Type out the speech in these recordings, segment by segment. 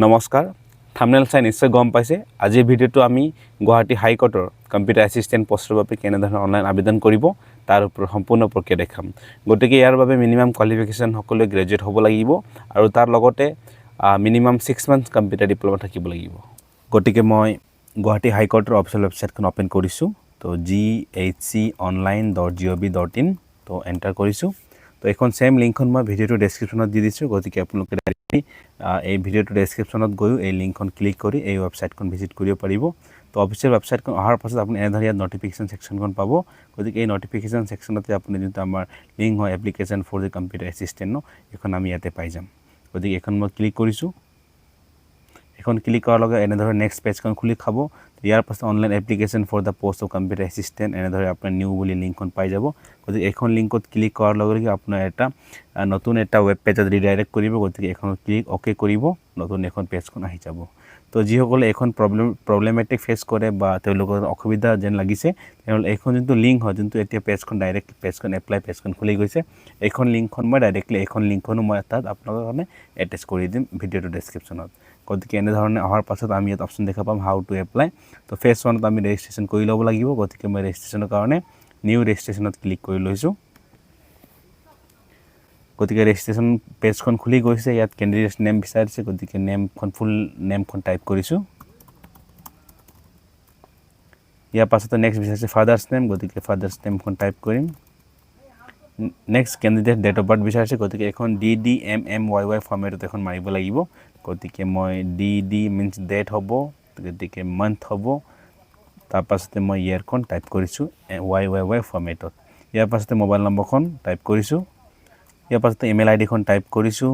নমস্কাৰ থাম্বনেল চাই নিশ্চয় গম পাইছে আজিৰ ভিডিঅ'টো আমি গুৱাহাটী হাইকোৰ্টৰ কম্পিউটাৰ এছিষ্টেণ্ট পোষ্টৰ বাবে কেনেধৰণে অনলাইন আবেদন কৰিব তাৰ ওপৰত সম্পূৰ্ণ প্ৰক্ৰিয়া দেখাম গতিকে ইয়াৰ বাবে মিনিমাম কোৱালিফিকেশ্যন সকলোৱে গ্ৰেজুৱেট হ'ব লাগিব আৰু তাৰ লগতে মিনিমাম 6 মান্থ কম্পিউটাৰ ডিপ্ল'মা থাকিব লাগিব গতিকে মই গুৱাহাটী হাইকোৰ্টৰ অফিচিয়েল ৱেবছাইটখন ওপেন কৰিছোঁ তো ghc.online.gov.in তো এণ্টাৰ কৰিছোঁ তো এখন সেম লিংকখন মই ভিডিঅ'টো ডেছক্ৰিপশ্যনত দি দিছোঁ গতিকে আপোনালোকে এই ভিডিঅ'টো ডেছক্ৰিপশ্যনত গৈও এই লিংকখন ক্লিক কৰি এই ৱেবছাইটখন ভিজিট কৰিব পাৰিব তো অফিচিয়েল ৱেবছাইটখন অহাৰ পাছত আপুনি এনেধৰণে ইয়াত নটিফিকেশ্যন ছেকশ্যনখন পাব গতিকে এই নটিফিকেশ্যন ছেকশ্যনতে আপুনি যোনটো আমাৰ লিংক হয় application for the computer assistant এইখন আমি ইয়াতে পাই যাম গতিকে এইখন মই ক্লিক কৰিছোঁ এখন ক্লিক কৰাৰ লগে এনেধৰণে নেক্সট পেজখন খুলি খাব ইয়াৰ পাছত online application for the post of computer assistant এনেধৰণে আপোনাৰ নিউ বুলি লিংকখন পাই যাব গতিকে এইখন লিংকত ক্লিক কৰাৰ লগে লগে আপোনাৰ এটা নতুন এটা ৱেব পেজত ৰিডাইৰেক্ট কৰিব গতিকে এইখনত ক্লিক অ'কে কৰিব নতুন এখন পেজখন আহি যাব তো যিসকলে এইখন প্ৰব্লেমেটিক ফেচ কৰে বা তেওঁলোকৰ অসুবিধা যেন লাগিছে তেওঁলোকে এইখন যোনটো লিংক হয় যোনটো এতিয়া পেজখন ডাইৰেক্ট পেজখন এপ্লাই পেজখন খুলি গৈছে এইখন লিংকখন মই ডাইৰেক্টলি এইখন লিংকখনো মই তাত আপোনালোকৰ কাৰণে এটেচ কৰি দিম ভিডিঅ'টো ডেছক্ৰিপশ্যনত গতিকে এনেধৰণে অহাৰ পাছত আমি ইয়াত অপশ্যন দেখা পাম হাউ টু এপ্লাই তো ফেজ 1ত আমি ৰেজিষ্ট্ৰেশ্যন কৰি ল'ব লাগিব গতিকে মই ৰেজিষ্ট্ৰেশ্যনৰ কাৰণে নিউ ৰেজিষ্ট্ৰেশ্যনত ক্লিক কৰি লৈছোঁ গতিকে ৰেজিষ্ট্ৰেশ্যন পেজখন খুলি গৈছে ইয়াত কেণ্ডিডেট নেম বিচাৰিছে গতিকে নেমখন ফুল নেমখন টাইপ কৰিছোঁ ইয়াৰ পাছতে নেক্সট বিচাৰিছে ফাদাৰ্ছ নেম গতিকে ফাদাৰ্ছ নেমখন টাইপ কৰিম next candidate date of birth বিচাৰিছে গতিকে এখন DDMMYY ফৰ্মেটত এখন মাৰিব লাগিব গতিকে মই DD মিন্স ডেট হ'ব গতিকে মান্থ হ'ব তাৰপাছতে মই ইয়েৰখন টাইপ কৰিছোঁ YYY ফৰ্মেটত ইয়াৰ পাছতে মোবাইল নম্বৰখন টাইপ কৰিছোঁ ইয়াৰ পাছতে ইমেইল আইডিখন টাইপ কৰিছোঁ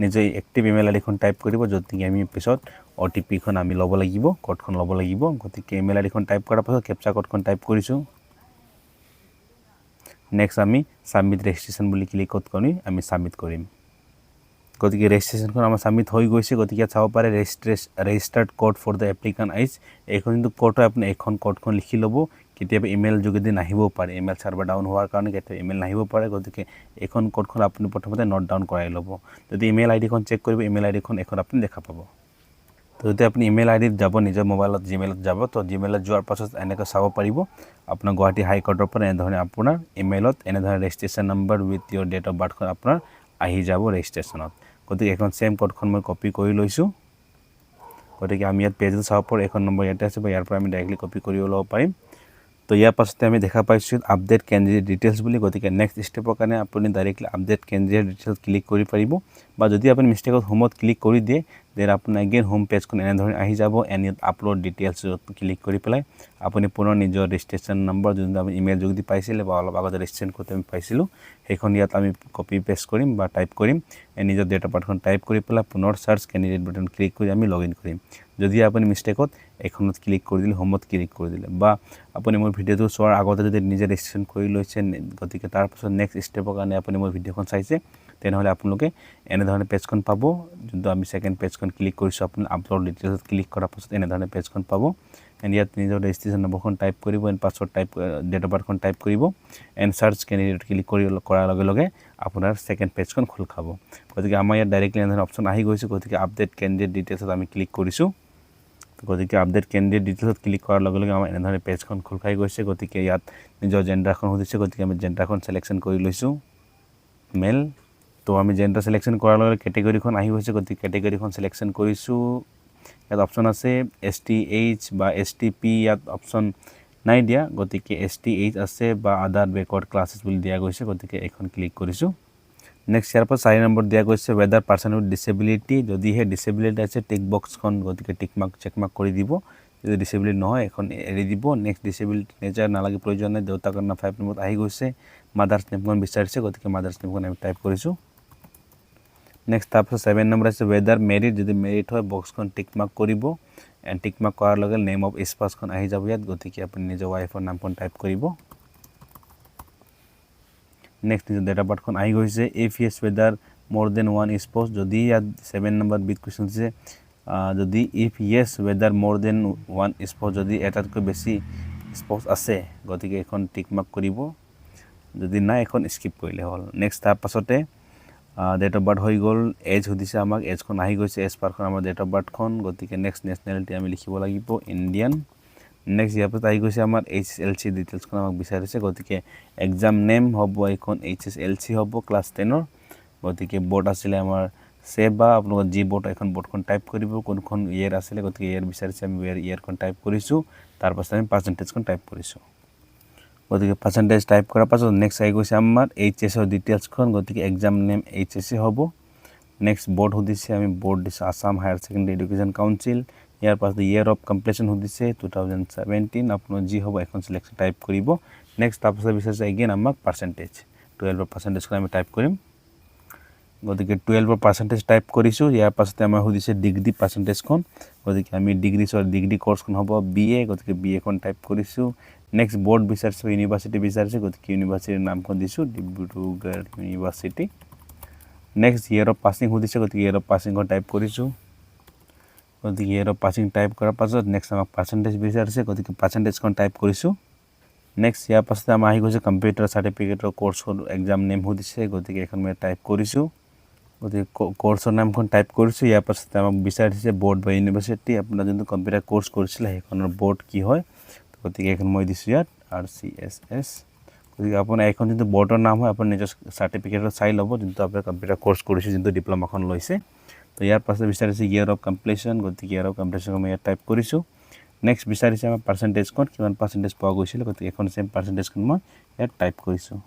নিজে এক্টিভ ইমেইল আইডিখন টাইপ কৰিব য'ত নেকি আমি পিছত OTPখন আমি ল'ব লাগিব কোডখন ল'ব লাগিব গতিকে ইমেইল আইডিখন টাইপ কৰাৰ পাছত কেপচা কোডখন টাইপ কৰিছোঁ নেক্সট আমি সাবমিট ৰেজিষ্ট্ৰেশ্যন বুলি ক্লিক কৰি আমি সাবমিট কৰিম গতিকে ৰেজিষ্ট্ৰেশ্যনখন আমাৰ সাবমিট হৈ গৈছে গতিকে চাব পাৰে registered code for the applicant is এইখন যোনটো কোড হয় আপুনি এইখন কোডখন লিখি ল'ব কেতিয়াবা ইমেইল যোগেদি নাহিবও পাৰে ইমেইল ছাৰ্ভাৰ ডাউন হোৱাৰ কাৰণে কেতিয়াবা ইমেইল নাহিব পাৰে গতিকে এইখন কোডখন আপুনি প্ৰথমতে নোট ডাউন কৰাই ল'ব যদি ইমেইল আইডিখন চেক কৰিব ইমেইল আইডিখন এখন আপুনি দেখা পাব তো যদি আপুনি ইমেইল আইডিত যাব নিজৰ মোবাইলত জিমেইলত যাব তো জিমেইলত যোৱাৰ পাছত এনেকৈ চাব পাৰিব আপোনাৰ গুৱাহাটী হাইকোৰ্টৰ পৰা এনেধৰণে আপোনাৰ ইমেইলত এনেধৰণে registration number with your date of বাৰ্থখন আপোনাৰ আহি যাব ৰেজিষ্ট্ৰেশ্যনত গতিকে এখন সেম কোডখন মই কপি কৰি লৈছোঁ গতিকে আমি ইয়াত পেজত চাব পাৰোঁ এখন নম্বৰ ইয়াতে আছে বা ইয়াৰ পৰা আমি ডাইৰেক্টলি কপি কৰি ল'ব পাৰিম তো ইয়াৰ পাছতে আমি দেখা পাইছোঁ আপডেট কেণ্ডিডেট ডিটেইলছ বুলি গতিকে নেক্সট ষ্টেপৰ কাৰণে আপুনি directly update candidate details click কৰি পাৰিব বা যদি আপুনি মিষ্টেকত হোমত ক্লিক কৰি দিয়ে দেন আপোনাৰ এগেইন হোম পেজখন এনেধৰণে আহি যাব এণ্ড ইয়াত আপলোড ডিটেইলছত ক্লিক কৰি পেলাই আপুনি পুনৰ নিজৰ ৰেজিষ্ট্ৰেশ্যন নম্বৰ যোনটো আমি ইমেইল যোগেদি পাইছিলে বা অলপ আগতে ৰেজিষ্ট্ৰেশ্যন কৰোঁতে আমি পাইছিলোঁ সেইখন ইয়াত আমি কপি পেষ্ট কৰিম বা টাইপ কৰিম নিজৰ ডেট অফ বাৰ্থখন টাইপ কৰি পেলাই পুনৰ চাৰ্চ কেণ্ডিডেট বাটন ক্লিক কৰি আমি লগ ইন কৰিম যদি আপুনি মিষ্টেকত এইখনত ক্লিক কৰি দিলে হোমত ক্লিক কৰি দিলে বা আপুনি মোৰ ভিডিঅ'টো চোৱাৰ আগতে যদি নিজে ৰেজিষ্ট্ৰেশ্যন কৰি লৈছে গতিকে তাৰপাছত নেক্সট ষ্টেপৰ কাৰণে আপুনি মোৰ ভিডিঅ'খন চাইছে তেনেহ'লে আপোনালোকে এনেধৰণে পেজখন পাব যোনটো আমি ছেকেণ্ড পেজখন ক্লিক কৰিছোঁ আপুনি আপলোড ডিটেইলছত ক্লিক কৰাৰ পাছত এনেধৰণে পেজখন পাব এণ্ড ইয়াত নিজৰ ৰেজিষ্ট্ৰেশ্যন নম্বৰখন টাইপ কৰিব and password type date of বাৰ্থখন টাইপ কৰিব এণ্ড চাৰ্চ কেণ্ডিডেট ক্লিক কৰাৰ লগে লগে আপোনাৰ ছেকেণ্ড পেজখন খোল খাব গতিকে আমাৰ ইয়াত ডাইৰেক্টলি এনেধৰণে অপশ্যন আহি গৈছে গতিকে আপডেট কেণ্ডিডেট ডিটেইলছত আমি ক্লিক কৰিছোঁ গতিকে আপডেট কেণ্ডিডেট ডিটেইলছত ক্লিক কৰাৰ লগে লগে আমাৰ এনেধৰণে পেজখন খোল খাই গৈছে গতিকে ইয়াত নিজৰ জেণ্ডাৰখন সুধিছে গতিকে আমি জেণ্ডাৰখন চিলেকশ্যন কৰি লৈছোঁ মেল তো আমি জেণ্ডাৰ চিলেকশ্যন কৰাৰ লগে লগে কেটেগৰীখন আহি গৈছে গতিকে কেটেগৰীখন চিলেকশ্যন কৰিছোঁ ইয়াত অপশ্যন আছে STH বা STP ইয়াত অপশ্যন নাই দিয়া গতিকে STH আছে বা আদাৰ বেকৱাৰ্ড ক্লাছেছ বুলি দিয়া গৈছে গতিকে এইখন ক্লিক কৰিছোঁ নেক্সট ইয়াৰ পৰা 4 নম্বৰ দিয়া গৈছে ৱেদাৰ পাৰ্চন উইথ ডিছেবিলিটি যদিহে ডিছেবিলিটি আছে টিক বক্সখন গতিকে টিক মাৰ্ক চেক মাৰ্ক কৰি দিব যদি ডিছেবিলিটি নহয় এখন এৰি দিব নেক্সট ডিছেবিলিটি নেচাৰ নালাগে প্ৰয়োজন নাই দেউতাকৰ নাম 5 নম্বৰত আহি গৈছে মাদাৰ্ছ নেমখন বিচাৰিছে গতিকে মাদাৰ্ছ নেমখন আমি টাইপ কৰিছোঁ নেক্সট তাৰপাছত 7 নম্বৰ আছে ৱেদাৰ মেৰিড যদি মেৰিড হয় বক্সখন টিক মাৰ্ক কৰিব এণ্ড টিক মাৰ্ক কৰাৰ লগে নেম অফ স্পাউছখন আহি যাব ইয়াত গতিকে আপুনি নিজৰ ৱাইফৰ নামখন টাইপ কৰিব নেক্সট নিজৰ ডেট অফ বাৰ্থখন আহি গৈছে ইফ ইয়েছ ৱেদাৰ মোৰ দেন ওৱান স্পাউছ যদি ইয়াত 7 নম্বৰ বিট কুৱেশ্যন দিছে যদি ইফ ইয়েছ ৱেদাৰ মোৰ দেন ওৱান স্পাউছ যদি এটাতকৈ বেছি স্পাউছ আছে গতিকে এখন টিক মাৰ্ক কৰিব যদি নাই এখন স্কিপ কৰিলে হ'ল নেক্সট তাৰ পাছতে ডেট অফ বাৰ্থ হৈ গ'ল এজ সুধিছে আমাক এজখন আহি গৈছে এজ পাৰখন আমাৰ ডেট অফ বাৰ্থখন গতিকে নেক্সট নেশ্যনেলিটি আমি লিখিব লাগিব ইণ্ডিয়ান নেক্সট ইয়াৰ পাছত আহি গৈছে আমাৰ HSLC ডিটেইলছখন আমাক বিচাৰিছে গতিকে এক্সাম নেম হ'ব এইখন HSLC হ'ব ক্লাছ 10ৰ গতিকে বৰ্ড আছিলে আমাৰ সেবা আপোনালোকৰ যি বৰ্ড এখন বৰ্ডখন টাইপ কৰিব কোনখন ইয়েৰ আছিলে গতিকে ইয়েৰ বিচাৰিছে আমি ইয়েৰখন টাইপ কৰিছোঁ তাৰ পাছত আমি পাৰ্চেণ্টেজখন টাইপ কৰিছোঁ গতিকে পাৰ্চেণ্টেজ টাইপ কৰাৰ পাছত নেক্সট আহি গৈছে আমাৰ HSৰ ডিটেইলছখন গতিকে এক্সাম নেম HSC হ'ব নেক্সট বৰ্ড সুধিছে আমি বৰ্ড দিছোঁ Assam Higher Secondary Education Council ইয়াৰ পাছত ইয়েৰ অফ কমপ্লিশ্যন সুধিছে 2017 আপোনাৰ যি হ'ব এখন চিলেকশ্যন টাইপ কৰিব নেক্সট তাৰপাছত বিচাৰিছে এগেইন আমাক পাৰ্চেণ্টেজ 12ৰ পাৰ্চেণ্টেজখন আমি টাইপ কৰিম গতিকে 12ৰ পাৰ্চেণ্টেজ টাইপ কৰিছোঁ ইয়াৰ পাছতে আমাৰ সুধিছে ডিগ্ৰী পাৰ্চেণ্টেজখন গতিকে আমি ডিগ্ৰী কৰ্চখন হ'ব BA গতিকে BAখন টাইপ কৰিছোঁ নেক্সট বৰ্ড বিচাৰিছে ইউনিভাৰ্চিটি বিচাৰিছে গতিকে ইউনিভাৰ্চিটিৰ নামখন দিছোঁ Dibrugarh university next year of passing সুধিছে গতিকে ইয়েৰ অফ পাছিংখন টাইপ কৰিছোঁ গতিকে ইয়েৰ অফ পাছিং টাইপ কৰাৰ পাছত নেক্সট আমাক পাৰ্চেণ্টেজ বিচাৰিছে গতিকে পাৰ্চেণ্টেজখন টাইপ কৰিছোঁ নেক্সট ইয়াৰ পাছতে আমাৰ আহি গৈছে কম্পিউটাৰ চাৰ্টিফিকেটৰ কৰ্চৰ এক্সাম নেম সুধিছে গতিকে এখন মই টাইপ কৰিছোঁ গতিকে কোৰ্সৰ নামখন টাইপ কৰিছোঁ ইয়াৰ পাছতে আমাক বিচাৰিছে বৰ্ড বা ইউনিভাৰ্চিটি আপোনাৰ যোনটো কম্পিউটাৰ কোৰ্স কৰিছিলে সেইখনৰ বৰ্ড কি হয় গতিকে এখন মই দিছোঁ ইয়াত RCSS গতিকে আপোনাৰ এখন যোনটো বৰ্ডৰ নাম হয় আপুনি নিজৰ চাৰ্টিফিকেটত চাই ল'ব যোনটো আপোনাৰ কম্পিউটাৰ কোৰ্স কৰিছে যোনটো ডিপ্ল'মাখন লৈছে তো ইয়াৰ পাছতে বিচাৰিছে ইয়েৰ অফ কমপ্লিশ্যন গতিকে ইয়েৰ অফ কমপ্লিশ্যন মই ইয়াত টাইপ কৰিছোঁ নেক্সট বিচাৰিছে আমাৰ পাৰ্চেণ্টেজখন কিমান পাৰ্চেণ্টেজ পোৱা গৈছিলে গতিকে এখন সেম পাৰ্চেণ্টেজখন মই ইয়াত টাইপ কৰিছোঁ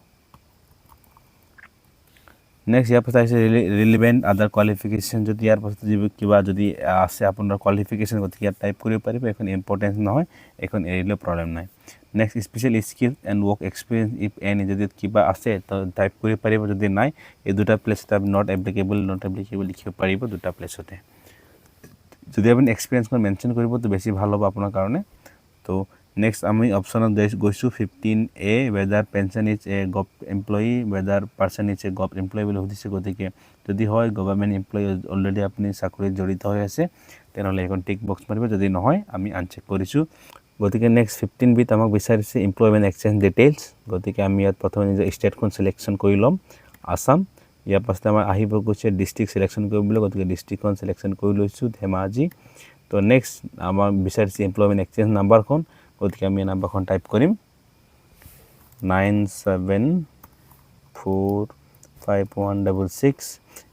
নেক্সট ইয়াৰ পাছত আহিছে ৰিলিভেণ্ট আদাৰ কোৱালিফিকেশ্যন যদি ইয়াৰ পাছত কিবা যদি আছে আপোনাৰ কোৱালিফিকেশ্যন গতিকে ইয়াত টাইপ কৰিব পাৰিব এখন ইম্পৰ্টেঞ্চ নহয় এখন এৰিলেও প্ৰব্লেম নাই next special skill and work experience if any যদি কিবা আছে তো টাইপ কৰিব পাৰিব যদি নাই এই দুটা প্লেচতে আপুনি নট এপ্লিকেবল লিখিব পাৰিব দুটা প্লেচতে যদি আপুনি এক্সপিৰিয়েঞ্চখন মেনশ্যন কৰিব তো বেছি ভাল হ'ব আপোনাৰ কাৰণে তো নেক্সট আমি অপশ্যনত গৈছোঁ 15A weather pension is a gov employee weather person is a gov employee বুলি সুধিছে গতিকে যদি হয় গভৰ্ণমেণ্ট এমপ্লয়ী অলৰেডি আপুনি চাকৰিত জড়িত হৈ আছে তেনেহ'লে এখন টিক বক্স মাৰিব যদি নহয় আমি আনচেক কৰিছোঁ গতিকে নেক্সট 15Bত আমাক বিচাৰিছে এমপ্লয়মেণ্ট এক্সচেঞ্জ ডিটেইলছ গতিকে আমি ইয়াত প্ৰথমে নিজৰ ষ্টেটখন চিলেকশ্যন কৰি ল'ম আসাম ইয়াৰ পাছতে আমাৰ আহিব গৈছে ডিষ্ট্ৰিক্ট চিলেকশ্যন কৰিবলৈ গতিকে ডিষ্ট্ৰিক্টখন চিলেকশ্যন কৰি লৈছোঁ ধেমাজি তো নেক্সট আমাৰ বিচাৰিছে এমপ্লয়মেণ্ট এক্সচেঞ্জ নাম্বাৰখন গতিকে আমি নাম্বাৰখন টাইপ কৰিম 974516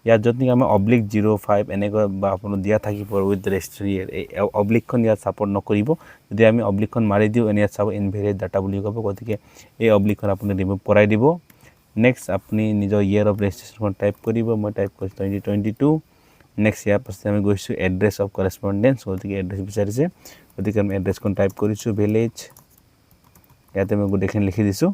ইয়াত য'ত নেকি আমাৰ /05 এনেকুৱা বা আপোনাৰ দিয়া থাকিব উইথ ৰেজিষ্ট্ৰেশ্যন ইয়েৰ এই অব্লিকখন ইয়াত ছাপৰ্ট নকৰিব যদি আমি অব্লিকখন মাৰি দিওঁ এনে ইয়াত চাব ইনভেলিড ডাটা বুলি ক'ব গতিকে এই অব্লিকখন আপুনি ৰিমুভ কৰাই দিব নেক্সট আপুনি নিজৰ ইয়েৰ অফ ৰেজিষ্ট্ৰেশ্যনখন টাইপ কৰিব মই টাইপ কৰিছোঁ 2022 নেক্সট ইয়াৰ পাছতে আমি গৈছোঁ এড্ৰেছ অফ কৰেছপণ্ডেঞ্চ গতিকে এড্ৰেছ বিচাৰিছে গতিকে আমি এড্ৰেছখন টাইপ কৰিছোঁ ভিলেজ ইয়াতে মই গোটেইখিনি লিখি দিছোঁ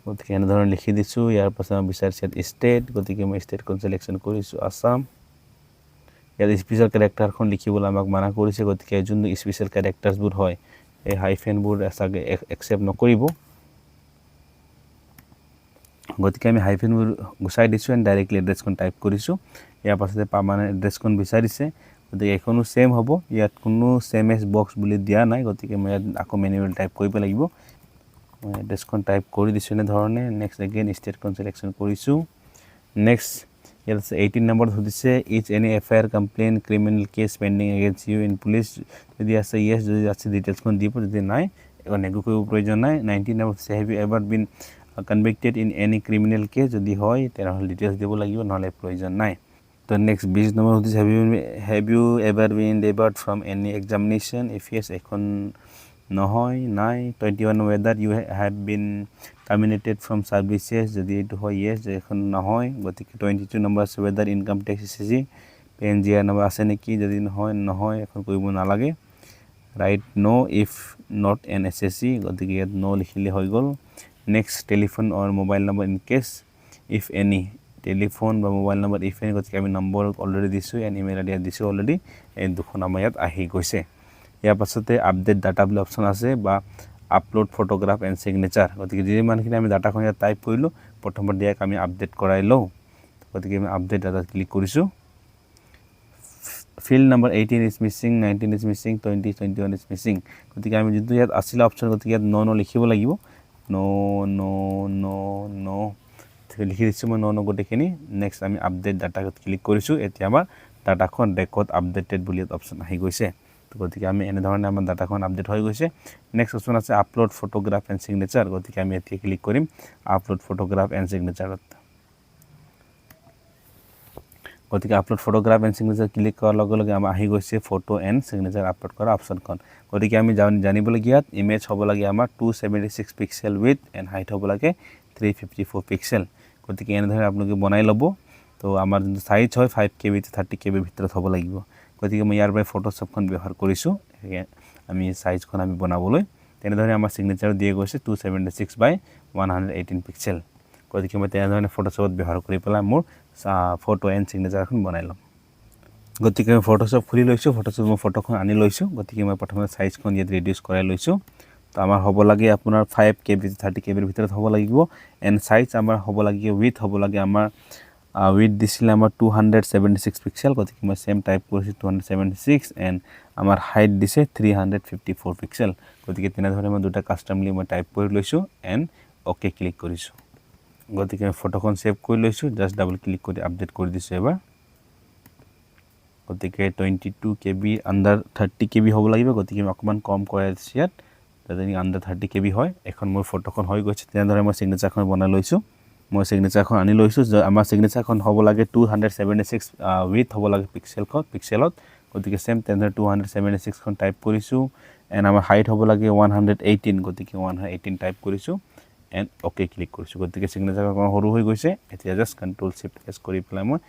গতিকে এনেধৰণে লিখি দিছোঁ ইয়াৰ পাছত আমি বিচাৰিছোঁ ষ্টেট গতিকে মই ষ্টেটখন চিলেকশ্যন কৰিছোঁ আসাম ইয়াত স্পেচিয়েল কেৰেক্টাৰখন লিখিবলৈ আমাক মানা কৰিছে গতিকে যোনটো স্পেচিয়েল কেৰেক্টাৰ্ছবোৰ হয় এই হাইফেনবোৰ চাগে একচেপ্ট নকৰিব গতিকে আমি হাইফেনবোৰ গুচাই দিছোঁ এণ্ড ডাইৰেক্টলি এড্ৰেছখন টাইপ কৰিছোঁ ইয়াৰ পাছতে পাৰ্মানেণ্ট এড্ৰেছখন বিচাৰিছে গতিকে এইখনো ছেম হ'ব ইয়াত কোনো ছেম এজ বক্স বুলি দিয়া নাই গতিকে মই ইয়াত আকৌ মেনুৱেল টাইপ কৰিব লাগিব মই এড্ৰেছখন টাইপ কৰি দিছোঁ এনেধৰণে নেক্সট এগেইন ষ্টেটখন চিলেকশ্যন কৰিছোঁ নেক্সট ইয়াত 18 নম্বৰত সুধিছে is any FIR complaint criminal case pending against you in police যদি আছে য়েছ যদি আছে ডিটেইলছখন দিব যদি নাই এখন একো কৰিব প্ৰয়োজন নাই 19 নম্বৰত হৈছে have you ever been convicted in any criminal case যদি হয় তেনেহ'লে ডিটেইলছ দিব লাগিব নহ'লে প্ৰয়োজন নাই তো নেক্সট 20 নম্বৰ সুধিছে have you ever been debarred from any examination if yes এখন নহয় নাই 21 whether you have been terminated from services যদি এইটো হয় য়েছ এখন নহয় গতিকে 22 নম্বৰ আছে whether income tax SSC PNGR number আছে নেকি যদি নহয় এখন কৰিব নালাগে right no' if not an SSC গতিকে ইয়াত ন' লিখিলে হৈ গ'ল next telephone or mobile number in case if any telephone বা মোবাইল নম্বৰ ইফ এনি গতিকে আমি নম্বৰ অলৰেডি দিছোঁ এণ্ড ইমেইল আইডি দিছোঁ অলৰেডি এই দুখন আমাৰ ইয়াত আহি গৈছে ইয়াৰ পাছতে আপডেট ডাটা বুলি অপশ্যন আছে বা আপলোড ফটোগ্ৰাফ এণ্ড ছিগনেচাৰ গতিকে যিমানখিনি আমি ডাটাখন ইয়াত টাইপ কৰিলোঁ প্ৰথমতে দিয়াক আমি আপডেট কৰাই লওঁ গতিকে আমি আপডেট ডাটাত ক্লিক কৰিছোঁ field number 18 is Mising 19 is Mising 20 21 is Mising গতিকে আমি যিটো ইয়াত আছিলে অপশ্যন গতিকে ইয়াত ন লিখিব লাগিব ন লিখি দিছোঁ মই ন গোটেইখিনি নেক্সট আমি আপডেট ডাটাত ক্লিক কৰিছোঁ এতিয়া আমাৰ ডাটাখন ৰেকৰ্ড আপডেটেড বুলি অপশ্যন আহি গৈছে তো গতিকে আমি এনেধৰণে আমাৰ ডাটাখন আপডেট হৈ গৈছে নেক্সট অপশ্যন আছে আপলোড ফটোগ্ৰাফ এণ্ড ছিগনেচাৰ গতিকে আমি এতিয়া ক্লিক কৰিম আপলোড ফটোগ্ৰাফ এণ্ড ছিগনেচাৰত গতিকে upload photograph and signature click কৰাৰ লগে লগে আমাৰ আহি গৈছে ফটো এণ্ড ছিগনেচাৰ আপলোড কৰা অপশ্যনখন গতিকে আমি জানিবলগীয়া ইমেজ হ'ব লাগে আমাৰ 276 পিক্সেল উইথ এণ্ড হাইট হ'ব লাগে 354 পিক্সেল গতিকে এনেধৰণে আপোনালোকে বনাই ল'ব তো আমাৰ যোনটো সাইজ হয় 5 KB to 30 KB ভিতৰত হ'ব লাগিব গতিকে মই ইয়াৰ পৰা ফটোশ্বপখন ব্যৱহাৰ কৰিছোঁ আমি সাইজখন আমি বনাবলৈ তেনেধৰণে আমাৰ ছিগনেচাৰ দিয়ে গৈছে 276 by 118 পিক্সেল গতিকে মই তেনেধৰণে ফটোশ্বপত ব্যৱহাৰ কৰি পেলাই মোৰ ফটো এণ্ড ছিগনেচাৰখন বনাই ল'ম গতিকে মই ফটোশ্বপ খুলি লৈছোঁ ফটোশ্বপ মই ফটোখন আনি লৈছোঁ গতিকে মই প্ৰথমে সাইজখন ইয়াত ৰিডিউচ কৰাই লৈছোঁ তো আমাৰ হ'ব লাগে আপোনাৰ 5 KB to 30 KB ভিতৰত হ'ব লাগিব এণ্ড সাইজ আমাৰ হ'ব লাগে উইথ হ'ব লাগে আমাৰ উইথ দিছিলে আমাৰ 276 পিক্সেল গতিকে মই সেম টাইপ কৰিছোঁ 276 এণ্ড আমাৰ হাইট দিছে 354 পিক্সেল গতিকে তেনেধৰণে মই দুটা কাষ্টমলি মই টাইপ কৰি লৈছোঁ এণ্ড অ'কে ক্লিক কৰিছোঁ গতিকে ফটোখন সেভ কৰি লৈছোঁ জাষ্ট ডাবল ক্লিক কৰি আপডেট কৰি দিছোঁ এবাৰ গতিকে 22 KB আণ্ডাৰ 30 KB হ'ব লাগিব গতিকে মই অকণমান কম কৰাই দিছোঁ ইয়াত যাতে আণ্ডাৰ 30 KB হয় এখন মোৰ ফটোখন হৈ গৈছে তেনেদৰে মই ছিগনেচাৰখন বনাই লৈছোঁ মই ছিগনেচাৰখন আনি লৈছোঁ আমাৰ ছিগনেচাৰখন হ'ব লাগে 276 উইথ হ'ব লাগে পিক্সেলত গতিকে সেম তেনেদৰে 276 খন টাইপ কৰিছোঁ এণ্ড আমাৰ হাইট হ'ব লাগে 118 গতিকে 118 টাইপ কৰিছোঁ এণ্ড অ'কে ক্লিক কৰিছোঁ গতিকে ছিগনেচাৰখন সৰু হৈ গৈছে এতিয়া জাষ্ট কণ্ট্ৰল শিফ্ট প্ৰেছ কৰি পেলাই মই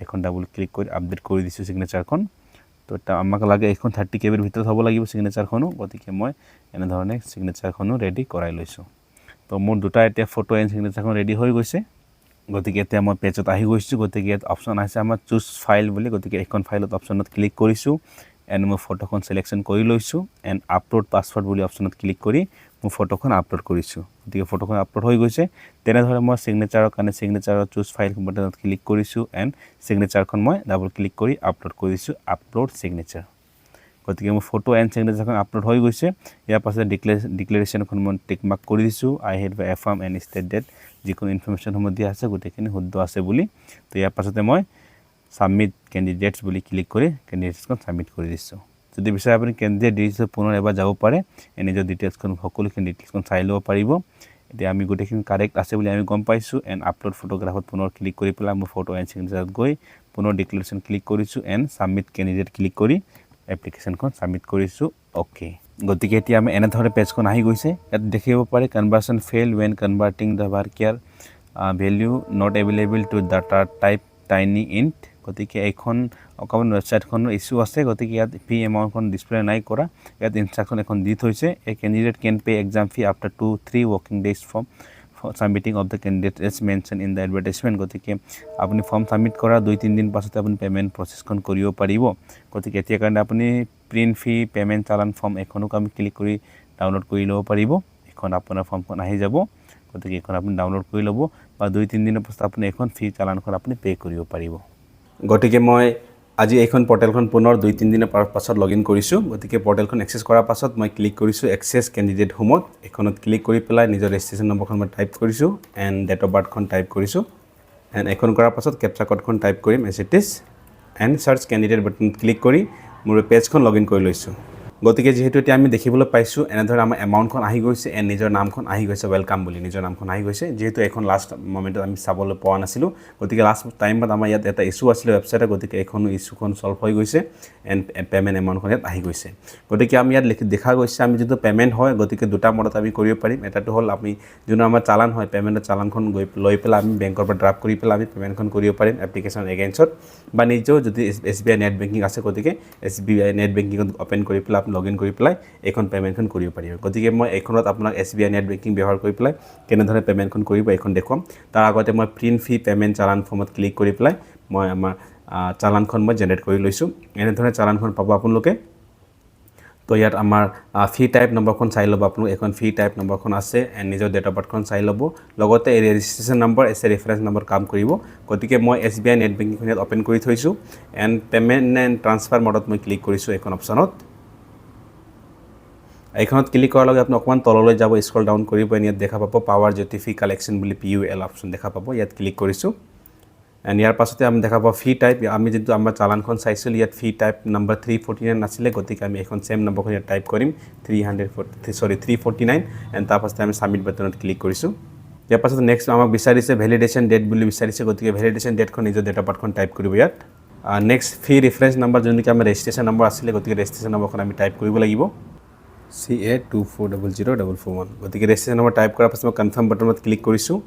এখন ডাবল ক্লিক কৰি আপডেট কৰি দিছোঁ ছিগনেচাৰখন তো আমাক লাগে এইখন 30 KB ভিতৰত হ'ব লাগিব ছিগনেচাৰখনো গতিকে মই এনেধৰণে ছিগনেচাৰখনো ৰেডি কৰাই লৈছোঁ তো মোৰ দুটা এতিয়া ফটো এণ্ড ছিগনেচাৰখন ৰেডি হৈ গৈছে গতিকে এতিয়া মই পেজত আহি গৈছোঁ গতিকে ইয়াত অপশ্যন আছে আমাৰ চুজ ফাইল বুলি গতিকে এইখন ফাইলত অপশ্যনত ক্লিক কৰিছোঁ এণ্ড মই ফটোখন চিলেকশ্যন কৰি লৈছোঁ এণ্ড আপলোড পাছৱৰ্ড বুলি অপশ্যনত ক্লিক কৰি মই ফটোখন আপলোড কৰিছোঁ গতিকে ফটোখন আপলোড হৈ গৈছে তেনেধৰণে মই ছিগনেচাৰৰ কাৰণে ছিগনেচাৰৰ চুজ ফাইল বাটনত ক্লিক কৰিছোঁ এণ্ড ছিগনেচাৰখন মই ডাবল ক্লিক কৰি আপলোড কৰিছোঁ আপলোড ছিগনেচাৰ গতিকে মোৰ ফটো এণ্ড ছিগনেচাৰখন আপলোড হৈ গৈছে ইয়াৰ পাছতে ডিক্লেৰেশ্যনখন মই টিক মাৰ্ক কৰি দিছোঁ I hereby affirm and state that যিকোনো ইনফৰমেশ্যনসমূহ দিয়া আছে গোটেইখিনি শুদ্ধ আছে বুলি তো ইয়াৰ পাছতে মই সাবমিট কেণ্ডিডেটছ বুলি ক্লিক কৰি কেণ্ডিডেটছখন সাবমিট কৰি দিছোঁ যদি বিচাৰে আপুনি কেণ্ডিডেট ডিটেইলছ পুনৰ এবাৰ যাব পাৰে নিজৰ ডিটেইলছখন সকলোখিনি ডিটেইলছখন চাই ল'ব পাৰিব এতিয়া আমি গোটেইখিনি কাৰেক্ট আছে বুলি আমি গম পাইছোঁ এণ্ড আপলোড ফটোগ্ৰাফত পুনৰ ক্লিক কৰি পেলাই মোৰ ফটো এণ্ড ছিগনেচাৰত গৈ পুনৰ ডিক্লেৰেশ্যন ক্লিক কৰিছোঁ এণ্ড সাবমিট কেণ্ডিডেট ক্লিক কৰি এপ্লিকেশ্যনখন সাবমিট কৰিছোঁ অ'কে গতিকে এতিয়া আমি এনেধৰণে পেজখন আহি গৈছে ইয়াত দেখিব পাৰে conversion fail when converting the varchar value not available to data type tinyint গতিকে এইখন অকণমান ৱেবছাইটখনৰ ইছ্যু আছে গতিকে ইয়াত ফি এমাউণ্টখন ডিছপ্লে নাই কৰা ইয়াত ইনষ্ট্ৰাকশ্যন এখন দি থৈছে a candidate can pay exam fee after 2-3 working days from submitting of the candidate as mention in the advertisement গতিকে আপুনি ফৰ্ম সাবমিট কৰা 2-3 দিন পাছতে আপুনি পে'মেণ্ট প্ৰচেছখন কৰিব পাৰিব গতিকে এতিয়া কাৰণে আপুনি প্ৰিণ্ট ফি পে'মেণ্ট চালান ফৰ্ম এখনক আমি ক্লিক কৰি ডাউনলোড কৰি ল'ব পাৰিব এখন আপোনাৰ ফৰ্মখন আহি যাব গতিকে এইখন আপুনি ডাউনলোড কৰি ল'ব বা 2-3 দিনৰ পাছত আপুনি এখন ফি চালানখন আপুনি পে' কৰিব পাৰিব গতিকে মই আজি এইখন পৰ্টেলখন পুনৰ 2-3 দিনৰ পাছত লগইন কৰিছোঁ গতিকে পৰ্টেলখন এক্সেছ কৰাৰ পাছত মই ক্লিক কৰিছোঁ এক্সেছ কেণ্ডিডেট হোমত এইখনত ক্লিক কৰি পেলাই নিজৰ ৰেজিষ্ট্ৰেশ্যন নম্বৰখন মই টাইপ কৰিছোঁ এণ্ড ডেট অফ বাৰ্থখন টাইপ কৰিছোঁ এণ্ড এইখন কৰাৰ পাছত কেপচা কোডখন টাইপ কৰিম as it is and search candidate বাটনত ক্লিক কৰি মোৰ পেজখন লগইন কৰি লৈছোঁ গতিকে যেহেতু এতিয়া আমি দেখিবলৈ পাইছোঁ এনেধৰণে আমাৰ এমাউণ্টখন আহি গৈছে এণ্ড নিজৰ নামখন আহি গৈছে ৱেলকাম বুলি নিজৰ নামখন আহি গৈছে যিহেতু এখন লাষ্ট মমেণ্টত আমি চাবলৈ পোৱা নাছিলোঁ গতিকে লাষ্ট টাইমত আমাৰ ইয়াত এটা ইছ্যু আছিলে ৱেবছাইটত গতিকে এইখন ইছ্যুখন ছল্ভ হৈ গৈছে এণ্ড পে'মেণ্ট এমাউণ্টখন ইয়াত আহি গৈছে গতিকে আমি ইয়াত দেখা গৈছে আমি যিটো পে'মেণ্ট হয় গতিকে দুটা মডত আমি কৰিব পাৰিম এটাটো হ'ল আমি যোনটো আমাৰ চালান হয় পে'মেণ্টৰ চালানখন লৈ পেলাই আমি বেংকৰ পৰা ড্ৰাফ্ট কৰি পেলাই আমি পে'মেণ্টখন কৰিব পাৰিম এপ্লিকেশ্যন এগেইনষ্টত বা নিজেও যদি SBI নেট বেংকিং আছে গতিকে SBI নেট বেংকিঙত অ'পেন কৰি পেলাই লগইন কৰি পেলাই এইখন পে'মেণ্টখন কৰিব পাৰিব গতিকে মই এইখনত আপোনাক SBI নেট বেংকিং ব্যৱহাৰ কৰি পেলাই কেনেধৰণে পে'মেণ্টখন কৰিব এইখন দেখুৱাম তাৰ আগতে মই প্ৰিণ্ট ফি পে'মেণ্ট চালান ফৰ্মত ক্লিক কৰি পেলাই মই আমাৰ চালানখন মই জেনেৰেট কৰি লৈছোঁ এনেধৰণে চালানখন পাব আপোনালোকে তো ইয়াত আমাৰ ফি টাইপ নম্বৰখন চাই ল'ব আপোনালোক এখন ফি টাইপ নম্বৰখন আছে এণ্ড নিজৰ ডেট অফ বাৰ্থখন চাই ল'ব লগতে এই ৰেজিষ্ট্ৰেশ্যন নম্বৰ এছ এ ৰেফাৰেঞ্চ নম্বৰ কাম কৰিব গতিকে মই SBI নেট বেংকিংখন ইয়াত অ'পেন কৰি থৈছোঁ এণ্ড পে'মেণ্ট এণ্ড ট্ৰান্সফাৰ মডত মই ক্লিক কৰিছোঁ এইখন অপশ্যনত এইখনত ক্লিক কৰাৰ লগে আপুনি অকণমান তললৈ যাব স্ক্ৰল ডাউন কৰিব ইয়াত দেখা পাব পাৱাৰ জ্যোতি ফি কালেকশ্যন বুলি PUL অপশ্যন দেখা পাব ইয়াত ক্লিক কৰিছোঁ এণ্ড ইয়াৰ পাছতে আমি দেখা পাব ফি টাইপ আমি যিটো আমাৰ চালানখন চাইছিলোঁ ইয়াত ফি টাইপ নম্বৰ 349 আছিলে গতিকে আমি এখন চেম নম্বৰখন ইয়াত টাইপ কৰিম 349 এণ্ড তাৰ পাছতে আমি ছাবমিট বাটনত ক্লিক কৰিছোঁ ইয়াৰ পাছত নেক্সট আমাক বিচাৰিছে ভেলিডেশ্যন ডেট বুলি বিচাৰিছে গতিকে ভেলিডেশ্যন ডেটখন নিজৰ ডেট অফ বাৰ্থখন টাইপ কৰিব ইয়াত নেক্সট ফি ৰেফাৰেঞ্চ নম্বৰ যোনটো আমাৰ ৰেজিষ্ট্ৰেশ্যন নম্বৰ আছিলে গতিকে ৰেজিষ্ট্ৰেশ্যন নম্বৰখন আমি টাইপ কৰিব লাগিব CA2400441 গতিকে ৰেজিষ্ট্ৰেশ্যন নম্বৰ টাইপ কৰাৰ পাছত মই কনফাৰ্ম বাটনত ক্লিক কৰিছোঁ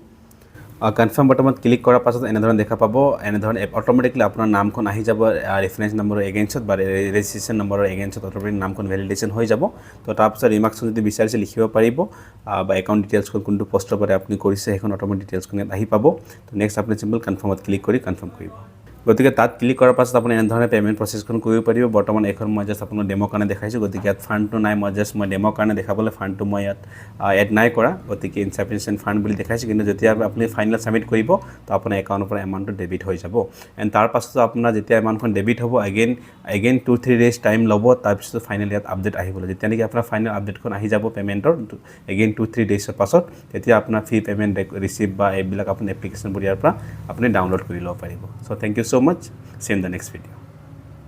কনফাৰ্ম বাটনত ক্লিক কৰাৰ পাছত এনেধৰণে দেখা পাব এনেধৰণে অট'মেটিকলি আপোনাৰ নামখন আহি যাব ৰেফাৰেঞ্চ নম্বৰৰ এগেইনষ্টত বা ৰেজিষ্ট্ৰেশ্যন নম্বৰৰ এগেইনষ্টত অট'মেটিক নামখন ভেলিডেশ্যন হৈ যাব তো তাৰপিছত ৰিমাৰ্কছখন যদি বিচাৰিছে লিখিব পাৰিব বা একাউণ্ট ডিটেইলছখন কোনটো পষ্টৰ পৰা আপুনি কৰিছে সেইখন অট'মেটিক ডিটেইলছখন ইয়াত আহি পাব তো নেক্সট আপুনি চিম্পল কনফাৰ্মত ক্লিক কৰি কনফাৰ্ম কৰিব গতিকে তাত ক্লিক কৰাৰ পাছত আপুনি এনেধৰণে পে'মেণ্ট প্ৰচেছখন কৰিব পাৰিব বৰ্তমান এখন মই জাষ্ট আপোনাৰ ডেমৰ কাৰণে দেখাইছোঁ গতিকে ইয়াত ফাণ্ডটো নাই মই ডেমৰ কাৰণে দেখাবলৈ ফাণ্ডটো মই ইয়াত এড নাই কৰা গতিকে ইনচাফিচিয়েণ্ট ফাণ্ড বুলি দেখাইছোঁ কিন্তু যেতিয়া আপুনি ফাইনেল ছাবমিট কৰিব তো আপোনাৰ একাউণ্টৰ পৰা এমাউণ্টটো ডেবিট হৈ যাব এণ্ড তাৰ পাছতো আপোনাৰ যেতিয়া এমাউণ্টখন ডেবিট হ'ব এগেইন 2-3 ডেজ টাইম ল'ব তাৰপিছত ফাইনেল ইয়াত আপডেট আহিবলৈ যেতিয়া নেকি আপোনাৰ ফাইনেল আপডেটখন আহি যাব পে'মেণ্টৰ এগেইন 2-3 ডেজৰ পাছত তেতিয়া আপোনাৰ ফি পে'মেণ্ট ৰিচিপ্ট বা এইবিলাক আপুনি এপ্লিকেশ্যনবোৰ ইয়াৰ পৰা আপুনি ডাউনলোড কৰি ল'ব পাৰিব so' thank you so much. See you in the next video.